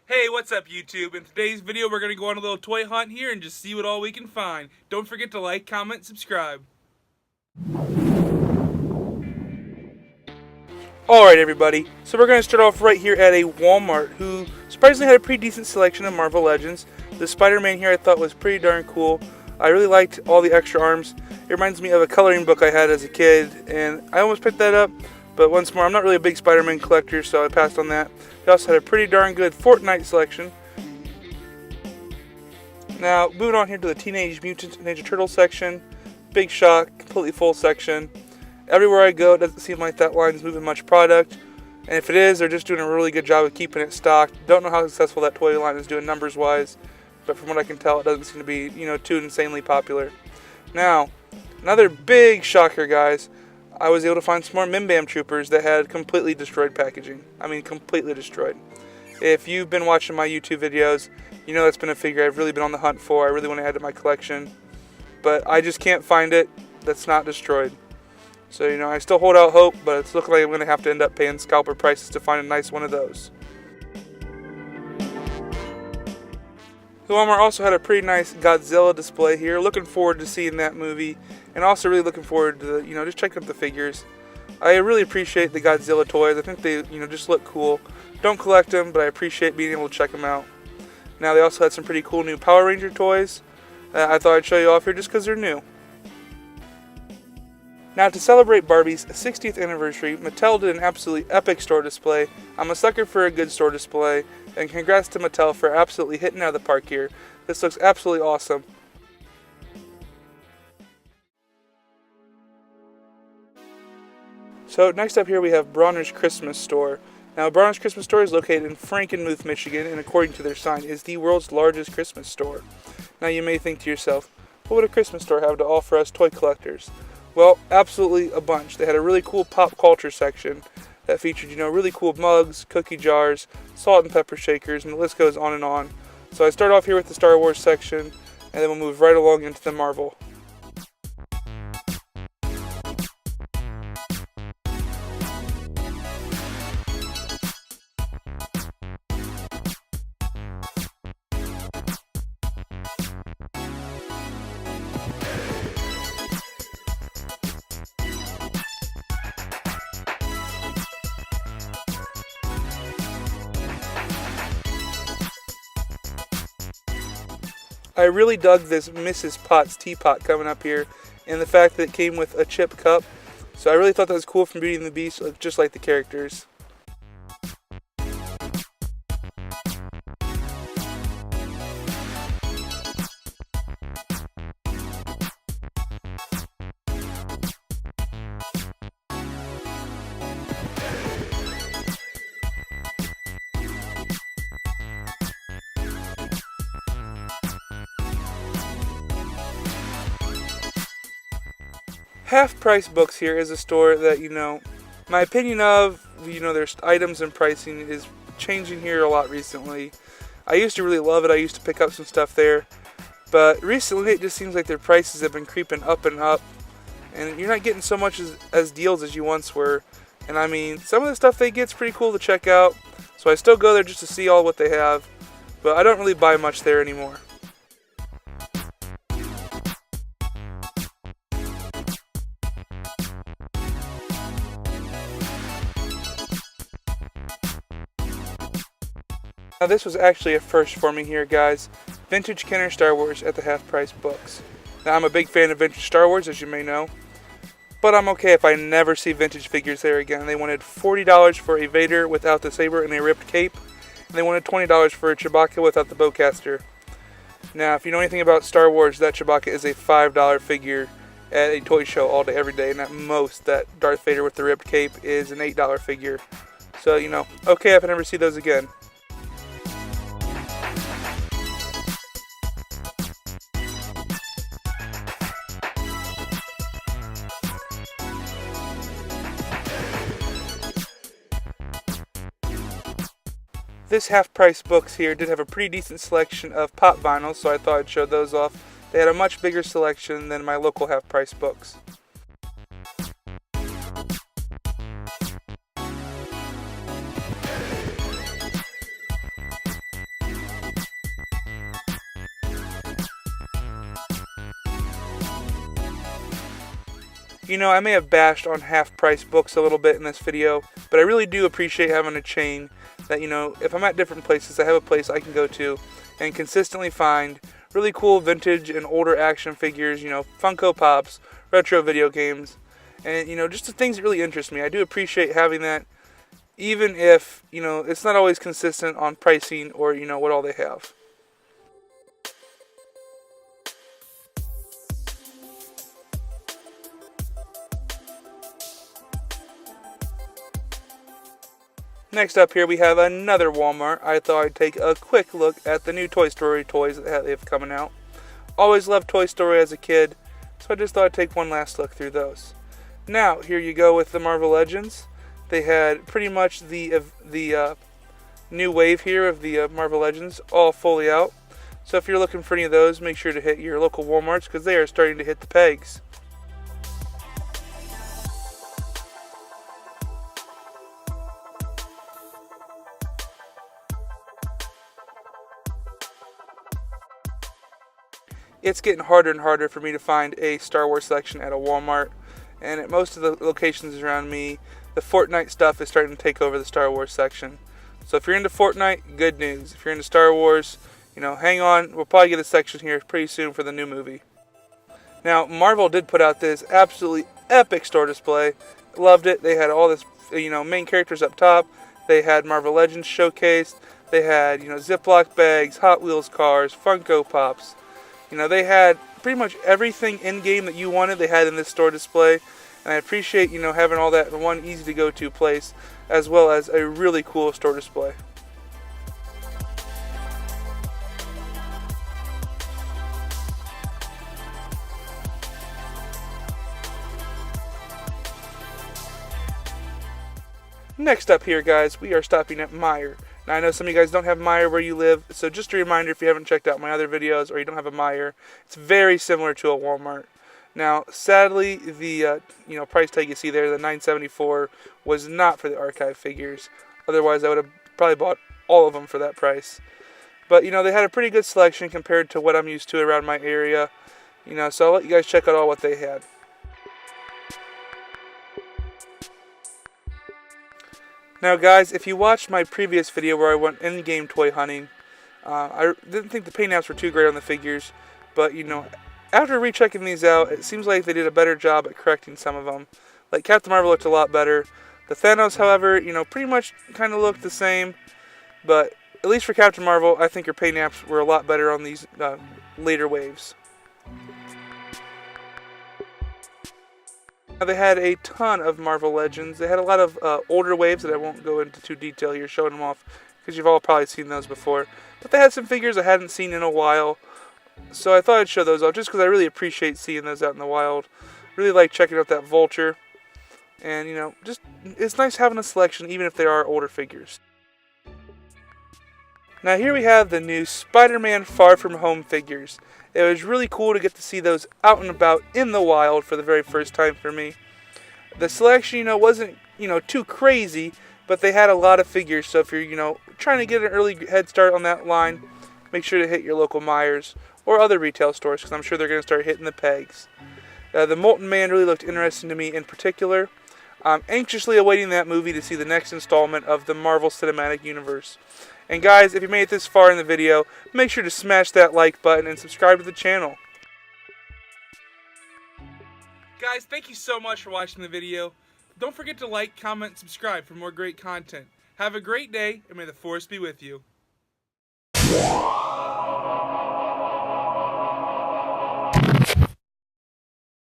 Hey, what's up YouTube? In today's video we're going to go on a little toy hunt here and just see what all we can find. Don't forget to like, comment, subscribe. Alright everybody, so we're going to start off right here at a Walmart who surprisingly had a pretty decent selection of Marvel Legends. The Spider-Man here I thought was pretty darn cool. I really liked all the extra arms. It reminds me of a coloring book I had as a kid and I almost picked that up. But once more, I'm not really a big Spider-Man collector, so I passed on that. They also had a pretty darn good Fortnite selection. Now, moving on here to the Teenage Mutant Ninja Turtle section. Big shock, completely full section. Everywhere I go, it doesn't seem like that line is moving much product. And if it is, they're just doing a really good job of keeping it stocked. Don't know how successful that toy line is doing numbers-wise. But from what I can tell, it doesn't seem to be, too insanely popular. Now, another big shocker, guys. I was able to find some more Mim Bam Troopers that had completely destroyed packaging. I mean, completely destroyed. If you've been watching my YouTube videos, you know that's been a figure I've really been on the hunt for. I really want to add to my collection. But I just can't find it that's not destroyed. So, I still hold out hope, but it's looking like I'm going to have to end up paying scalper prices to find a nice one of those. Walmart also had a pretty nice Godzilla display here. Looking forward to seeing that movie, and also really looking forward to just checking out the figures. I really appreciate the Godzilla toys. I think they just look cool. Don't collect them, but I appreciate being able to check them out. Now they also had some pretty cool new Power Ranger toys. I thought I'd show you off here just because they're new. Now to celebrate Barbie's 60th anniversary, Mattel did an absolutely epic store display. I'm a sucker for a good store display, and congrats to Mattel for absolutely hitting out of the park here. This looks absolutely awesome. So next up here we have Bronners Christmas store. Now Bronners Christmas store is located in Frankenmuth, Michigan, and according to their sign is the world's largest Christmas store. Now you may think to yourself, what would a Christmas store have to offer us toy collectors? Well, absolutely a bunch. They had a really cool pop culture section that featured, really cool mugs, cookie jars, salt and pepper shakers, and the list goes on and on. So I start off here with the Star Wars section, and then we'll move right along into the Marvel. I really dug this Mrs. Potts teapot coming up here, and the fact that it came with a chip cup. So I really thought that was cool from Beauty and the Beast, just like the characters. Half Price Books here is a store that, my opinion of, their items and pricing is changing here a lot recently. I used to really love it. I used to pick up some stuff there. But recently it just seems like their prices have been creeping up and up. And you're not getting so much as deals as you once were. And I mean, some of the stuff they get is pretty cool to check out. So I still go there just to see all what they have. But I don't really buy much there anymore. Now this was actually a first for me here, guys. Vintage Kenner Star Wars at the Half Price Books. Now I'm a big fan of vintage Star Wars, as you may know. But I'm okay if I never see vintage figures there again. They wanted $40 for a Vader without the saber and a ripped cape. And they wanted $20 for a Chewbacca without the bowcaster. Now if you know anything about Star Wars, that Chewbacca is a $5 figure at a toy show all day, every day. And at most, that Darth Vader with the ripped cape is an $8 figure. So, okay if I never see those again. This Half Price Books here did have a pretty decent selection of pop vinyls, so I thought I'd show those off. They had a much bigger selection than my local Half Price Books. You know, I may have bashed on half-price books a little bit in this video, but I really do appreciate having a chain that, you know, if I'm at different places, I have a place I can go to and consistently find really cool vintage and older action figures, you know, Funko Pops, retro video games, and, you know, just the things that really interest me. I do appreciate having that, even if, you know, it's not always consistent on pricing or, you know, what all they have. Next up here we have another Walmart. I thought I'd take a quick look at the new Toy Story toys that they have coming out. Always loved Toy Story as a kid, so I just thought I'd take one last look through those. Now, here you go with the Marvel Legends. They had pretty much the new wave here of the Marvel Legends all fully out. So if you're looking for any of those, make sure to hit your local Walmarts because they are starting to hit the pegs. It's getting harder and harder for me to find a Star Wars section at a Walmart, and at most of the locations around me, the Fortnite stuff is starting to take over the Star Wars section. So if you're into Fortnite, good news. If you're into Star Wars, you know, hang on. We'll probably get a section here pretty soon for the new movie. Now, Marvel did put out this absolutely epic store display. Loved it. They had all this, you know, main characters up top. They had Marvel Legends showcased. They had, you know, Ziploc bags, Hot Wheels cars, Funko Pops. You know, they had pretty much everything in-game that you wanted, they had in this store display. And I appreciate, you know, having all that in one easy-to-go-to place, as well as a really cool store display. Next up here, guys, we are stopping at Meijer. Now, I know some of you guys don't have Meijer where you live, so just a reminder, if you haven't checked out my other videos or you don't have a Meijer, it's very similar to a Walmart. Now, sadly, the price tag you see there, the $9.74, was not for the archive figures. Otherwise, I would have probably bought all of them for that price. But, you know, they had a pretty good selection compared to what I'm used to around my area. You know, so I'll let you guys check out all what they had. Now guys, if you watched my previous video where I went in-game toy hunting, I didn't think the paint apps were too great on the figures, but you know, after rechecking these out, it seems like they did a better job at correcting some of them. Like Captain Marvel looked a lot better. The Thanos, however, you know, pretty much kind of looked the same, but at least for Captain Marvel, I think her paint apps were a lot better on these later waves. Now, they had a ton of Marvel Legends. They had a lot of older waves that I won't go into too detail here, showing them off, because you've all probably seen those before. But they had some figures I hadn't seen in a while, so I thought I'd show those off, just because I really appreciate seeing those out in the wild. Really like checking out that Vulture, and you know, just it's nice having a selection, even if they are older figures. Now here we have the new Spiderman Far From Home figures. It was really cool to get to see those out and about in the wild for the very first time for me. The selection, you know, wasn't, you know, too crazy, but they had a lot of figures. So if you're, you know, trying to get an early head start on that line, make sure to hit your local Meijers or other retail stores, because I'm sure they're going to start hitting the pegs. The Molten Man really looked interesting to me in particular. I'm anxiously awaiting that movie to see the next installment of the Marvel Cinematic Universe. And guys, if you made it this far in the video, make sure to smash that like button and subscribe to the channel. Guys, thank you so much for watching the video. Don't forget to like, comment, and subscribe for more great content. Have a great day, and may the Force be with you.